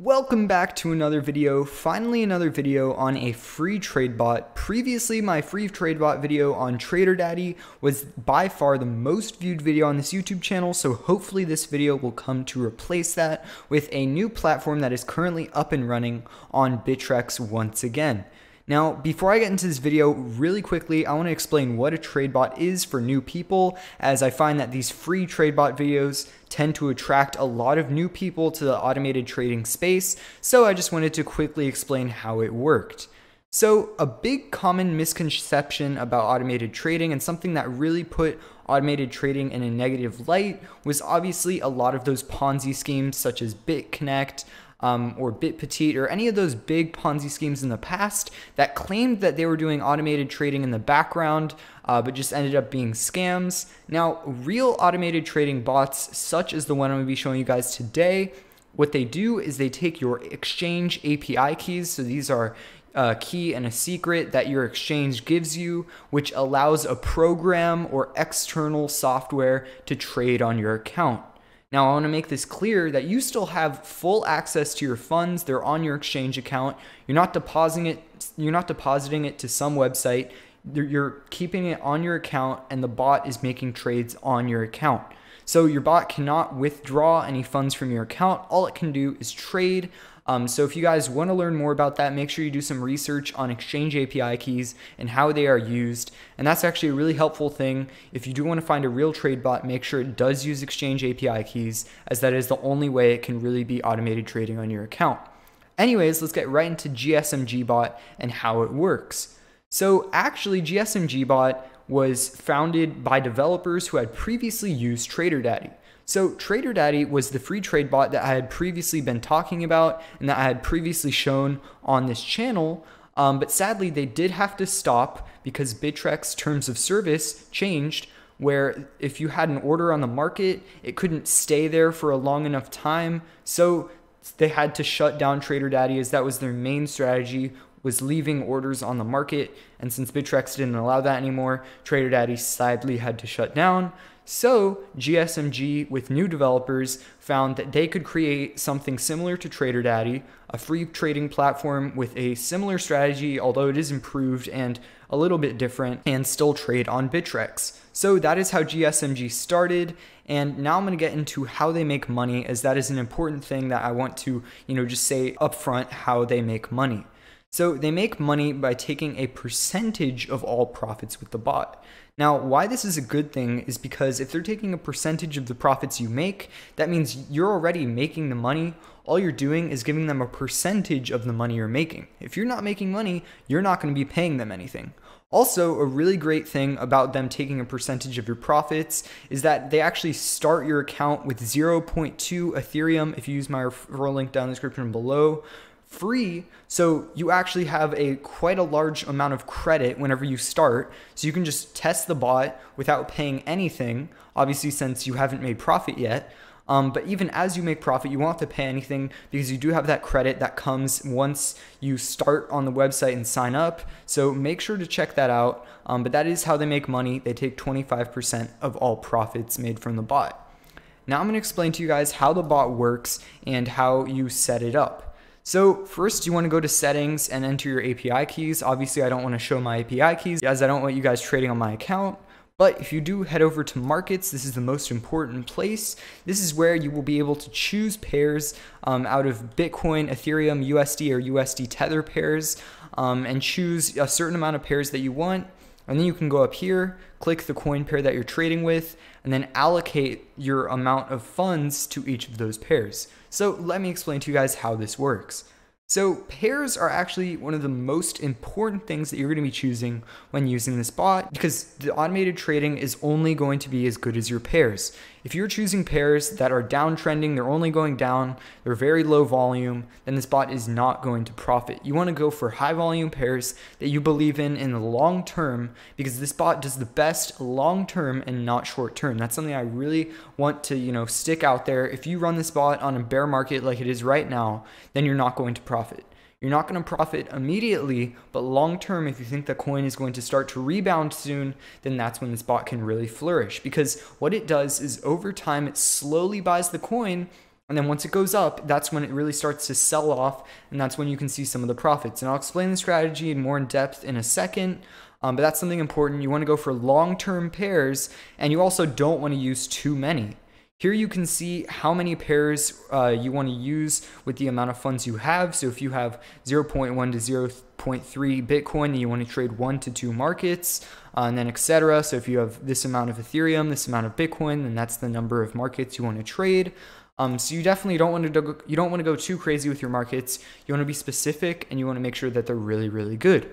Welcome back to another video, finally another video on a free trade bot. Previously, my free trade bot video on TraderDaddy was by far the most viewed video on this YouTube channel, so hopefully this video will come to replace that with a new platform that is currently up and running on Bittrex once again. Now, before I get into this video, really quickly, I want to explain what a trade bot is for new people, as I find that these free trade bot videos tend to attract a lot of new people to the automated trading space, so I just wanted to quickly explain how it worked. So, a big common misconception about automated trading, and something that really put automated trading in a negative light, was obviously a lot of those Ponzi schemes such as BitConnect, or BitPetite, or any of those big Ponzi schemes in the past that claimed that they were doing automated trading in the background, but just ended up being scams. Now, real automated trading bots, such as the one I'm going to be showing you guys today, what they do is they take your exchange API keys. So these are a key and a secret that your exchange gives you, which allows a program or external software to trade on your account. Now, I want to make this clear that you still have full access to your funds. They're on your exchange account. You're not depositing it to some website. You're keeping it on your account, and the bot is making trades on your account. So your bot cannot withdraw any funds from your account. All it can do is trade. So if you guys want to learn more about that, make sure you do some research on exchange API keys and how they are used. And that's actually a really helpful thing. If you do want to find a real trade bot, make sure it does use exchange API keys, as that is the only way it can really be automated trading on your account. Anyways, let's get right into GSMG bot and how it works. So actually, GSMG bot was founded by developers who had previously used TraderDaddy. So TraderDaddy was the free trade bot that I had previously been talking about and that I had previously shown on this channel, but sadly they did have to stop because Bittrex terms of service changed, where if you had an order on the market, it couldn't stay there for a long enough time, so they had to shut down TraderDaddy, as that was their main strategy, was leaving orders on the market. And since Bittrex didn't allow that anymore, TraderDaddy sadly had to shut down. So GSMG, with new developers, found that they could create something similar to TraderDaddy, a free trading platform with a similar strategy, although it is improved and a little bit different, and still trade on Bittrex. So that is how GSMG started, and now I'm going to get into how they make money, as that is an important thing that I want to, just say upfront how they make money. So they make money by taking a percentage of all profits with the bot. Now, why this is a good thing is because if they're taking a percentage of the profits you make, that means you're already making the money. All you're doing is giving them a percentage of the money you're making. If you're not making money, you're not going to be paying them anything. Also, a really great thing about them taking a percentage of your profits is that they actually start your account with 0.2 Ethereum, if you use my referral link down in the description below, free. So you actually have quite a large amount of credit whenever you start, so you can just test the bot without paying anything, obviously since you haven't made profit yet. But even as you make profit, you won't have to pay anything, because you do have that credit that comes once you start on the website and sign up. So make sure to check that out. But that is how they make money. They take 25% of all profits made from the bot. Now I'm going to explain to you guys how the bot works and how you set it up. So first, you want to go to settings and enter your API keys. Obviously, I don't want to show my API keys, as I don't want you guys trading on my account. But if you do head over to markets, this is the most important place. This is where you will be able to choose pairs out of Bitcoin, Ethereum, USD, or USD Tether pairs, and choose a certain amount of pairs that you want. And then you can go up here, click the coin pair that you're trading with, and then allocate your amount of funds to each of those pairs. So let me explain to you guys how this works. So pairs are actually one of the most important things that you're going to be choosing when using this bot, because the automated trading is only going to be as good as your pairs. If you're choosing pairs that are downtrending, they're only going down, they're very low volume, then this bot is not going to profit. You want to go for high volume pairs that you believe in the long term, because this bot does the best long term and not short term. That's something I really want to, stick out there. If you run this bot on a bear market like it is right now, then you're not going to profit. You're not going to profit immediately, but long term, if you think the coin is going to start to rebound soon, then that's when this bot can really flourish. Because what it does is over time, it slowly buys the coin And then once it goes up, that's when it really starts to sell off, and that's when you can see some of the profits. And I'll explain the strategy in more in depth in a second, but that's something important. You want to go for long-term pairs, and you also don't want to use too many. Here you can see how many pairs you want to use with the amount of funds you have. So if you have 0.1 to 0.3 Bitcoin, you want to trade 1 to 2 markets, and then etc. So if you have this amount of Ethereum, this amount of Bitcoin, then that's the number of markets you want to trade. So you definitely don't want to go too crazy with your markets. You want to be specific, and you want to make sure that they're really, really good.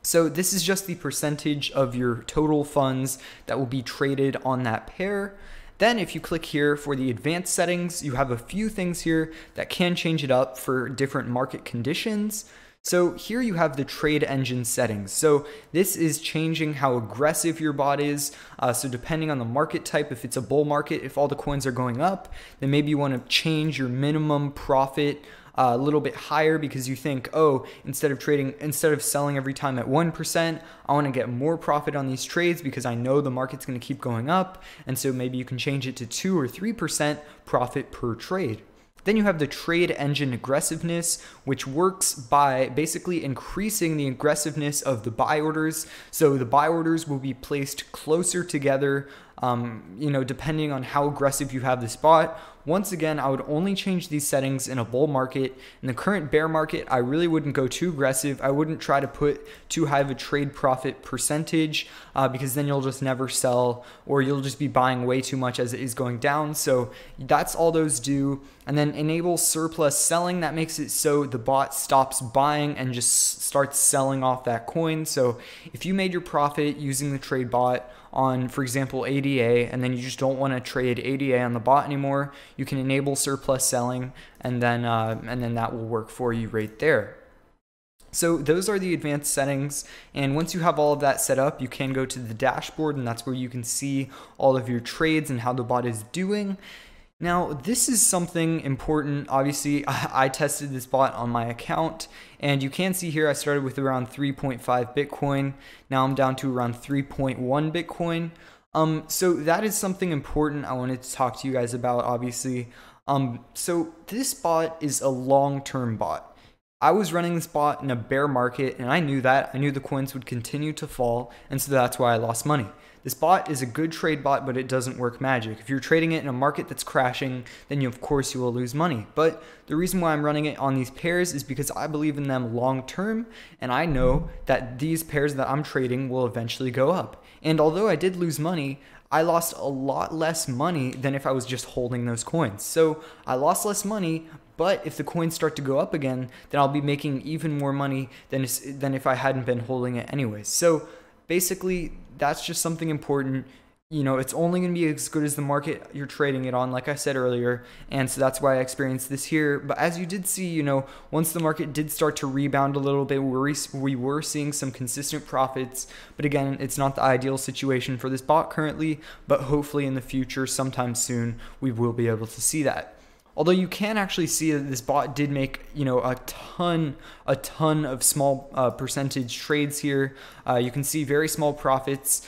So this is just the percentage of your total funds that will be traded on that pair. Then if you click here for the advanced settings, you have a few things here that can change it up for different market conditions. So here you have the trade engine settings. So this is changing how aggressive your bot is. So depending on the market type, if it's a bull market, if all the coins are going up, then maybe you want to change your minimum profit a little bit higher, because you think, oh, instead of selling every time at 1%, I want to get more profit on these trades because I know the market's going to keep going up. And so maybe you can change it to 2 or 3% profit per trade. Then you have the trade engine aggressiveness, which works by basically increasing the aggressiveness of the buy orders. So the buy orders will be placed closer together, depending on how aggressive you have this bot. Once again, I would only change these settings in a bull market. In the current bear market, I really wouldn't go too aggressive. I wouldn't try to put too high of a trade profit percentage because then you'll just never sell, or you'll just be buying way too much as it is going down. So that's all those do. And then enable surplus selling. That makes it so the bot stops buying and just starts selling off that coin. So if you made your profit using the trade bot on, for example, ADA, and then you just don't want to trade ADA on the bot anymore, you can enable surplus selling, and then that will work for you right there. So those are the advanced settings, and once you have all of that set up, you can go to the dashboard, and that's where you can see all of your trades and how the bot is doing. Now, this is something important. Obviously, I tested this bot on my account, and you can see here I started with around 3.5 Bitcoin. Now I'm down to around 3.1 Bitcoin. So that is something important I wanted to talk to you guys about, obviously. So this bot is a long-term bot. I was running this bot in a bear market, and I knew that. I knew the coins would continue to fall, and so that's why I lost money. This bot is a good trade bot, but it doesn't work magic. If you're trading it in a market that's crashing, then of course you will lose money. But the reason why I'm running it on these pairs is because I believe in them long term, and I know that these pairs that I'm trading will eventually go up. And although I did lose money, I lost a lot less money than if I was just holding those coins. So I lost less money, but if the coins start to go up again, then I'll be making even more money than if I hadn't been holding it anyways. So basically, that's just something important. You know, it's only going to be as good as the market you're trading it on, like I said earlier. And so that's why I experienced this here. But as you did see, you know, once the market did start to rebound a little bit, we were seeing some consistent profits. But again, it's not the ideal situation for this bot currently, but hopefully in the future, sometime soon, we will be able to see that. Although you can actually see that this bot did make, you know, a ton of small percentage trades here. You can see very small profits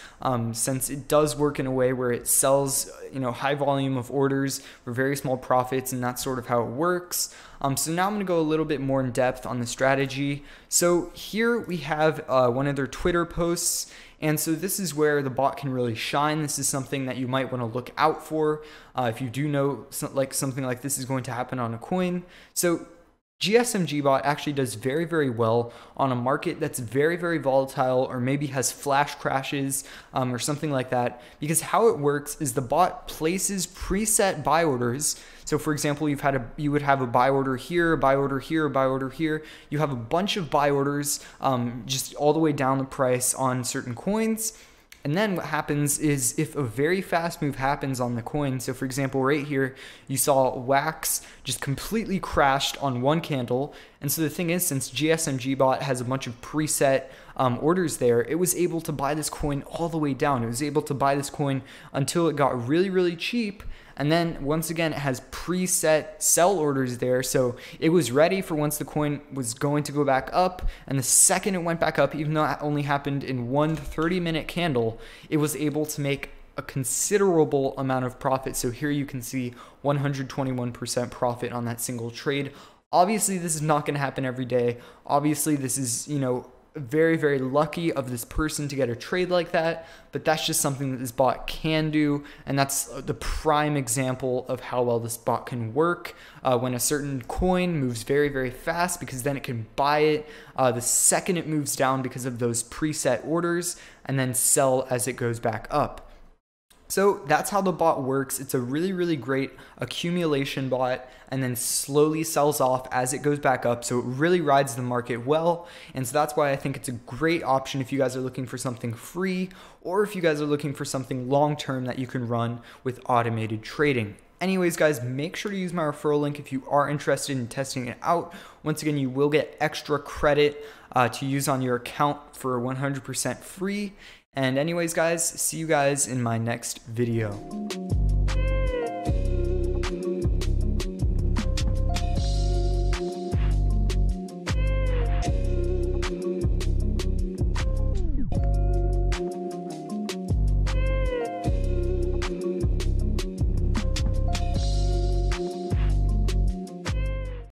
since it does work in a way where it sells, you know, high volume of orders for very small profits, and that's sort of how it works. So now I'm going to go a little bit more in depth on the strategy. So here we have one of their Twitter posts. And so this is where the bot can really shine. This is something that you might want to look out for if you do know something like this is going to happen on a coin. So GSMG bot actually does very, very well on a market that's very, very volatile, or maybe has flash crashes or something like that, because how it works is the bot places preset buy orders. So for example, you would have a buy order here, a buy order here, a buy order here. You have a bunch of buy orders just all the way down the price on certain coins. And then what happens is if a very fast move happens on the coin, so for example, right here, you saw Wax just completely crashed on one candle. And so the thing is, since GSMG bot has a bunch of preset orders there, it was able to buy this coin all the way down. It was able to buy this coin until it got really, really cheap. And then once again, it has preset sell orders there. So it was ready for once the coin was going to go back up. And the second it went back up, even though it only happened in one 30-minute candle, it was able to make a considerable amount of profit. So here you can see 121% profit on that single trade. Obviously, this is not going to happen every day. Obviously, this is, very, very lucky of this person to get a trade like that, but that's just something that this bot can do, and that's the prime example of how well this bot can work when a certain coin moves very, very fast, because then it can buy it the second it moves down because of those preset orders, and then sell as it goes back up. So that's how the bot works. It's a really, really great accumulation bot, and then slowly sells off as it goes back up. So it really rides the market well. And so that's why I think it's a great option if you guys are looking for something free, or if you guys are looking for something long-term that you can run with automated trading. Anyways, guys, make sure to use my referral link if you are interested in testing it out. Once again, you will get extra credit to use on your account for 100% free. And anyways, guys, see you guys in my next video.